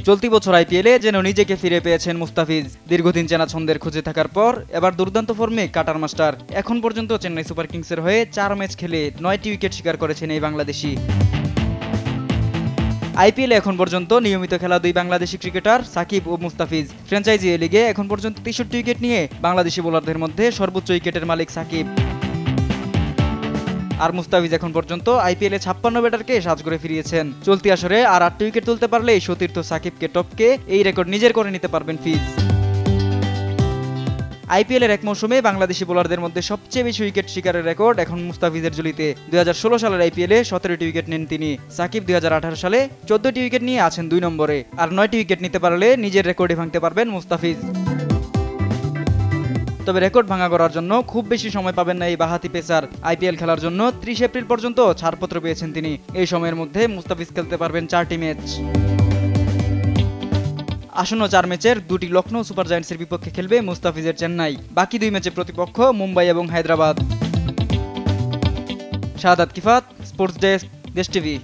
চলতি বছর আইপিএলে যেন নিজেকে ফিরে পেয়েছেন মুস্তাফিজ। দীর্ঘদিন চেনা ছন্দের খুঁজে থাকার পর এবার দুর্দান্ত ফর্মে কাটার মাস্টার। এখন পর্যন্ত চেন্নাই সুপার কিংসের হয়ে 4 ম্যাচ খেলে 9টি উইকেট শিকার করেছেন এই বাংলাদেশি। আইপিএলে এখন পর্যন্ত নিয়মিত খেলা দুই বাংলাদেশি ক্রিকেটার সাকিব ও মুস্তাফিজ। ফ্র্যাঞ্চাইজি লিগে এখন পর্যন্ত 63 উইকেট নিয়ে বাংলাদেশি বোলারদের মধ্যে সর্বোচ্চ উইকেটের মালিক সাকিব। আর মুস্তাফিজ এখন পর্যন্ত আইপিএলে 56 ব্যাটারকে সাজ করে ফিরিয়েছেন। চলতি আসরে আর 8টি উইকেট তুলতে পারলেই সতীর্থ সাকিবকে টপকে এই রেকর্ড নিজের করে নিতে পারবেন ফিজ। আইপিএলের এক মৌসুমে বাংলাদেশি বোলারদের মধ্যে সবচেয়ে বেশি উইকেট শিকারের রেকর্ড এখন মুস্তাফিজের ঝুলিতে। 2016 সালের আইপিএলে 17টি উইকেট নেন তিনি। সাকিব 2018 সালে 14টি উইকেট নিয়ে আছেন 2 নম্বরে। আর 9টি উইকেট নিতে পারলে নিজের রেকর্ডে ভাঙতে পারবেন মুস্তাফিজ। তবে রেকর্ড ভাঙা করার জন্য খুব বেশি সময় পাবেন না এই বাঁহাতি পেসার। আইপিএল খেলার জন্য 30 এপ্রিল পর্যন্ত ছাড়পত্র পেয়েছেন তিনি। এই সময়ের মধ্যে মুস্তাফিজ খেলতে পারবেন 4টি ম্যাচ। আসন্ন 4 ম্যাচের 2টি লখনৌ সুপার জায়ান্টসের বিপক্ষে খেলবে মুস্তাফিজের চেন্নাই। বাকি 2 ম্যাচের প্রতিপক্ষ মুম্বাই এবং হায়দ্রাবাদ। শাহাদাত কিফাত, স্পোর্টস ডেস্ক, দেশ টিভি।